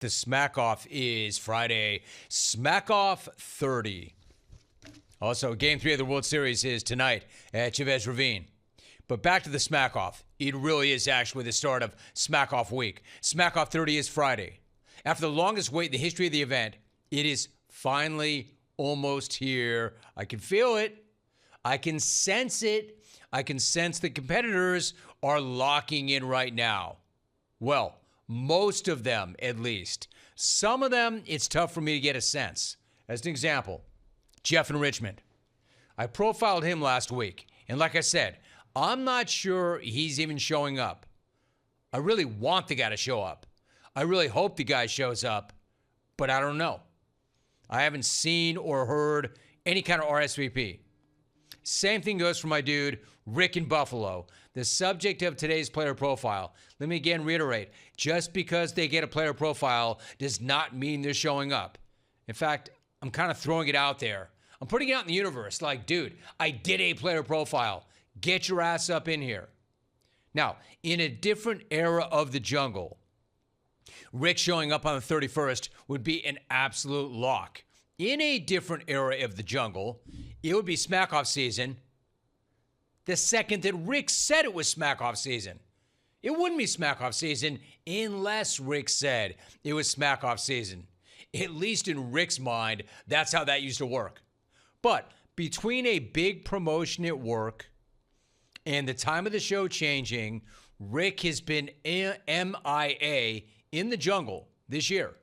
The Smack Off is Friday. Smack Off 30. Also, Game 3 of the World Series is tonight at Chavez Ravine. But back to the Smack Off. It really is actually the start of Smack Off week. Smack Off 30 is Friday. After the longest wait in the history of the event, it is finally almost here. I can feel it. I can sense it. I can sense the competitors are locking in right now. Well, most of them, at least. Some of them, it's tough for me to get a sense. As an example, Jeff in Richmond. I profiled him last week, and like I said, I'm not sure he's even showing up. I really want the guy to show up. I really hope the guy shows up, but I don't know. I haven't seen or heard any kind of RSVP. Same thing goes for my dude, Rick in Buffalo, the subject of today's player profile. Let me again reiterate, just because they get a player profile does not mean they're showing up. In fact, I'm kind of throwing it out there. I'm putting it out in the universe like, dude, I did a player profile. Get your ass up in here. Now, in a different era of the jungle, Rick showing up on the 31st would be an absolute lock. In a different era of the jungle, it would be Smack Off season the second that Rick said it was Smack Off season. It wouldn't be Smack Off season unless Rick said it was Smack Off season. At least in Rick's mind, that's how that used to work. But between a big promotion at work and the time of the show changing, Rick has been MIA in the jungle this year,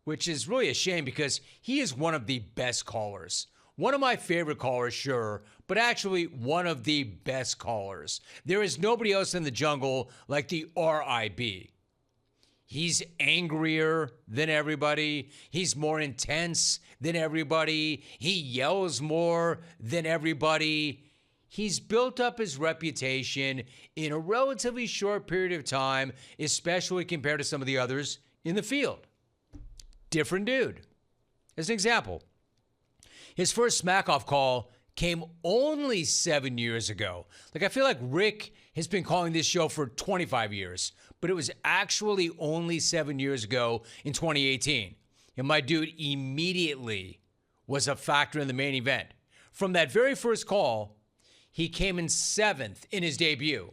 which is really a shame because he is one of the best callers. One of my favorite callers, sure, but actually one of the best callers. There is nobody else in the jungle like the RIB. He's angrier than everybody. He's more intense than everybody. He yells more than everybody. He's built up his reputation in a relatively short period of time, especially compared to some of the others in the field. Different dude. As an example, his first Smack Off call came only 7 years ago. Like, I feel like Rick has been calling this show for 25 years, but it was actually only 7 years ago in 2018. And my dude immediately was a factor in the main event. From that very first call, he came in 7th in his debut.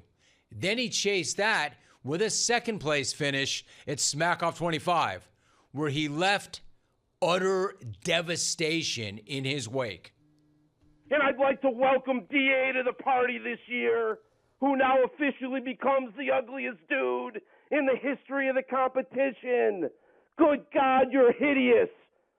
Then he chased that with a second place finish at Smack Off 25, where he left utter devastation in his wake. And I'd like to welcome DA to the party this year, who now officially becomes the ugliest dude in the history of the competition. Good God, you're hideous.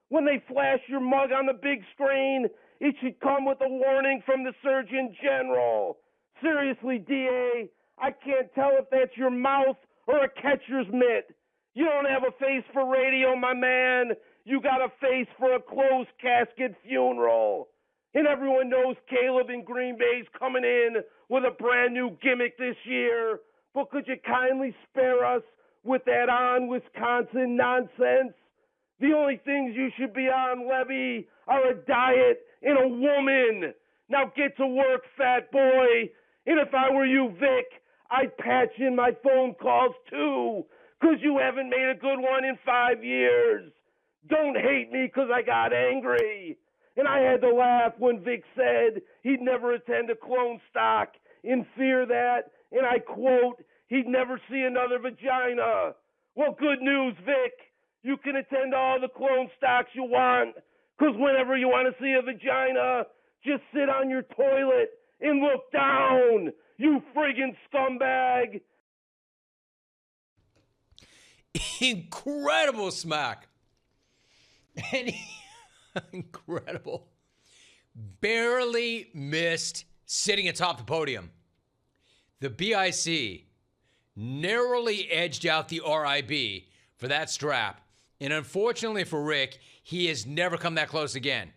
When they flash your mug on the big screen, it should come with a warning from the Surgeon General. Seriously, DA, I can't tell if that's your mouth or a catcher's mitt. You don't have a face for radio, my man. You got a face for a closed casket funeral. And everyone knows Caleb in Green Bay's coming in with a brand new gimmick this year. But could you kindly spare us with that on Wisconsin nonsense? The only things you should be on, Levy, are a diet and a woman. Now get to work, fat boy. And if I were you, Vic, I'd patch in my phone calls too, 'cause you haven't made a good one in 5 years. Don't hate me 'cause I got angry. And I had to laugh when Vic said he'd never attend a clone stock in fear that, and I quote, he'd never see another vagina. Well, good news, Vic. You can attend all the clone stocks you want, 'cause whenever you want to see a vagina, just sit on your toilet and look down, you friggin' scumbag. Incredible smack. And incredible. Barely missed sitting atop the podium. The BIC narrowly edged out the RIB for that strap. And unfortunately for Rick, he has never come that close again.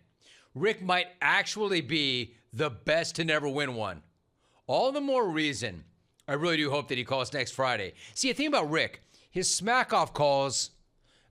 Rick might actually be the best to never win one. All the more reason I really do hope that he calls next Friday. See, the thing about Rick, his Smack Off calls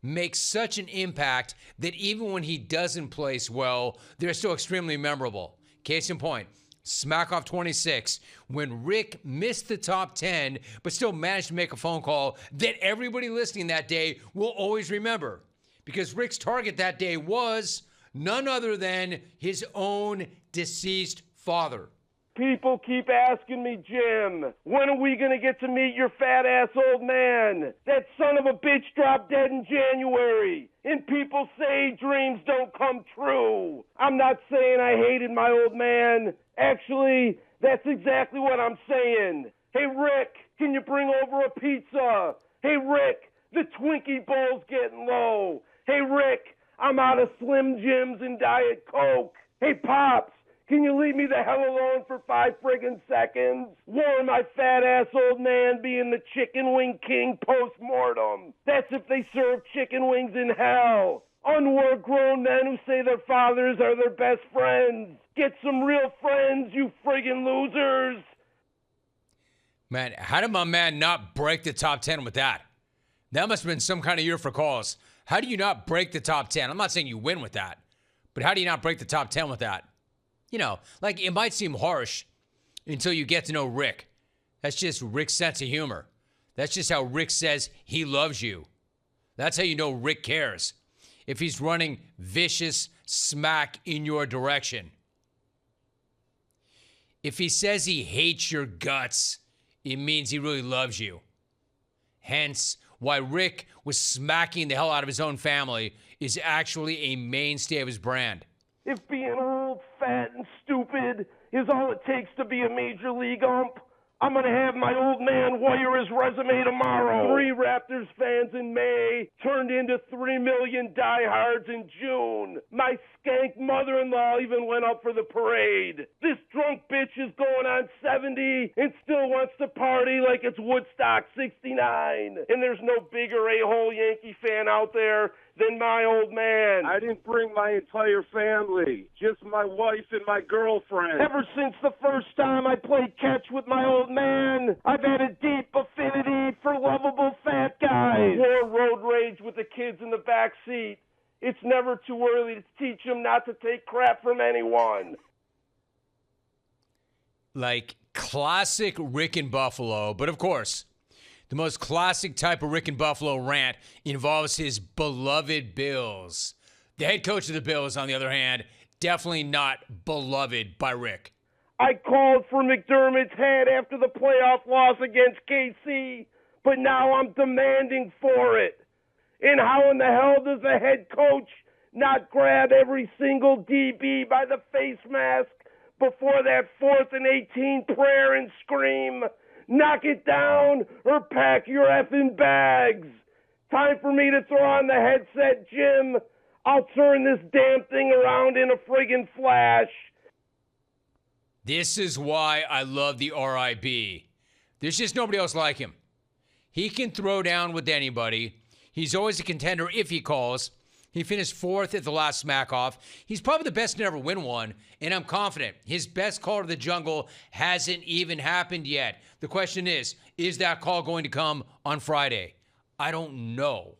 make such an impact that even when he doesn't place well, they're still extremely memorable. Case in point, Smack Off 26, when Rick missed the top 10, but still managed to make a phone call that everybody listening that day will always remember. Because Rick's target that day was none other than his own deceased father. People keep asking me, Jim, when are we going to get to meet your fat-ass old man? That son of a bitch dropped dead in January. And people say dreams don't come true. I'm not saying I hated my old man. Actually, that's exactly what I'm saying. Hey, Rick, can you bring over a pizza? Hey, Rick, the Twinkie Bowl's getting low. Hey, Rick, I'm out of Slim Jims and Diet Coke. Hey, Pops, can you leave me the hell alone for 5 friggin' seconds? Warn my fat-ass old man being the chicken wing king post-mortem. That's if they serve chicken wings in hell. Unwar grown men who say their fathers are their best friends. Get some real friends, you friggin' losers. Man, how did my man not break the top 10 with that? That must have been some kind of year for calls. How do you not break the top 10? I'm not saying you win with that, but how do you not break the top 10 with that? You know, like, it might seem harsh until you get to know Rick. That's just Rick's sense of humor. That's just how Rick says he loves you. That's how you know Rick cares. If he's running vicious smack in your direction. If he says he hates your guts, it means he really loves you. Hence, why Rick was smacking the hell out of his own family is actually a mainstay of his brand. If being old, fat, and stupid is all it takes to be a major league ump, I'm going to have my old man wire his resume tomorrow. 3 Raptors fans in May turned into 3 million diehards in June. My skank mother-in-law even went up for the parade. This drunk bitch is going on 70 and still wants to party like it's Woodstock 69. And there's no bigger a-hole Yankee fan out there than my old man. I didn't bring my entire family, just my wife and my girlfriend. Ever since the first time I played catch with my old man, I've had a deep affinity for lovable fat guys. War road rage with the kids in the back seat. It's never too early to teach them not to take crap from anyone. Like classic Rick in Buffalo, but of course, the most classic type of Rick in Buffalo rant involves his beloved Bills. The head coach of the Bills, on the other hand, definitely not beloved by Rick. I called for McDermott's head after the playoff loss against KC, but now I'm demanding for it. And how in the hell does the head coach not grab every single DB by the face mask before that 4th and 18 prayer and scream, knock it down or pack your effing bags? Time for me to throw on the headset, Jim. I'll turn this damn thing around in a friggin' flash. This is why I love the RIB. There's just nobody else like him. He can throw down with anybody. He's always a contender if he calls. He finished 4th at the last smack-off. He's probably the best to never win one, and I'm confident his best call to the jungle hasn't even happened yet. The question is that call going to come on Friday? I don't know.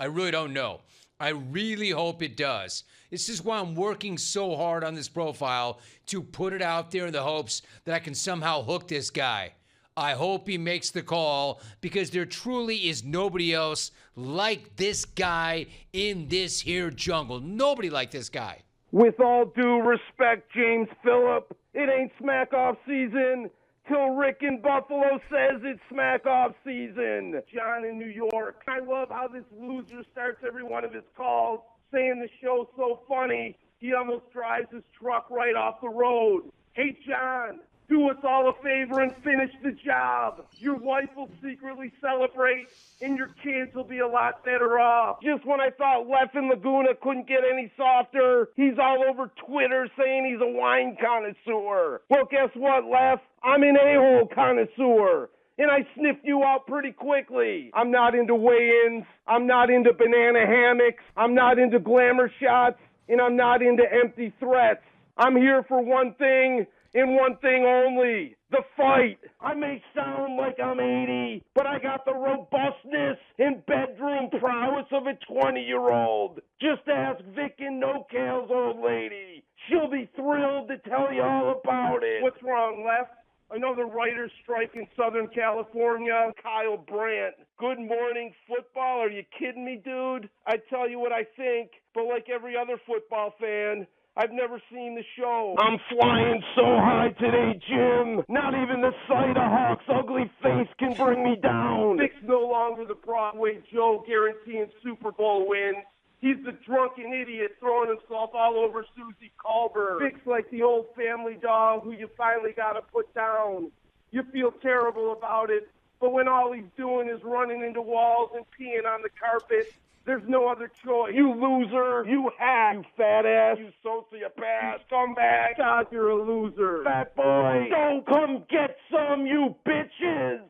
I really don't know. I really hope it does. This is why I'm working so hard on this profile to put it out there in the hopes that I can somehow hook this guy. I hope he makes the call because there truly is nobody else like this guy in this here jungle. Nobody like this guy. With all due respect, James Phillip, it ain't smack-off season till Rick in Buffalo says it's smack-off season. John in New York, I love how this loser starts every one of his calls saying the show's so funny, he almost drives his truck right off the road. Hey, John, do us all a favor and finish the job. Your wife will secretly celebrate, and your kids will be a lot better off. Just when I thought Leffen Laguna couldn't get any softer, he's all over Twitter saying he's a wine connoisseur. Well, guess what, Leff? I'm an a-hole connoisseur, and I sniffed you out pretty quickly. I'm not into weigh-ins. I'm not into banana hammocks. I'm not into glamour shots, and I'm not into empty threats. I'm here for one thing, and one thing only, The fight. I may sound like I'm 80, but I got the robustness and bedroom prowess of a 20-year-old. Just ask Vic and NoCal's old lady. She'll be thrilled to tell you all about it. What's wrong, Left? Another writer's strike in Southern California. Kyle Brandt. Good morning football. Are you kidding me, dude? I tell you what I think, but like every other football fan, I've never seen the show. I'm flying so high today, Jim. Not even the sight of Hawk's ugly face can bring me down. Vic's no longer the Broadway Joe guaranteeing Super Bowl wins. He's the drunken idiot throwing himself all over Susie Colbert. Vic's like the old family dog who you finally got to put down. You feel terrible about it, but when all he's doing is running into walls and peeing on the carpet, there's no other choice. You loser. You hack. You fat ass. You sociopath. You scumbag. God, you're a loser. Fat boy. Don't come get some, you bitches.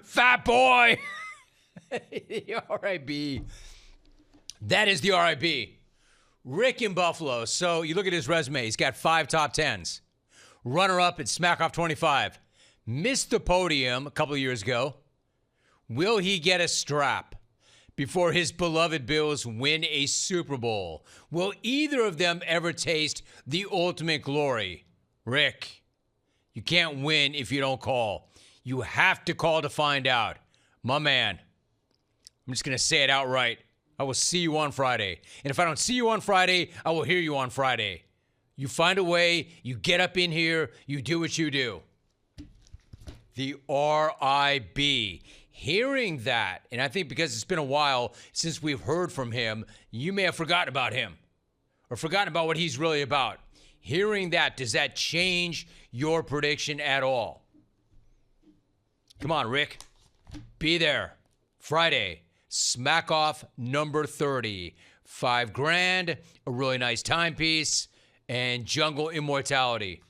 Fat boy. The RIB. That is the RIB. Rick in Buffalo. So you look at his resume. He's got 5 top 10s. Runner-up at Smack Off 25. Missed the podium a couple of years ago. Will he get a strap before his beloved Bills win a Super Bowl? Will either of them ever taste the ultimate glory? Rick, you can't win if you don't call. You have to call to find out. My man, I'm just going to say it outright. I will see you on Friday. And if I don't see you on Friday, I will hear you on Friday. You find a way, you get up in here, you do what you do. The RIB. Hearing that, and I think because it's been a while since we've heard from him, you may have forgotten about him or forgotten about what he's really about. Hearing that, does that change your prediction at all? Come on, Rick. Be there. Friday. Smack Off number 30. $5,000, a really nice timepiece, and Jungle Immortality.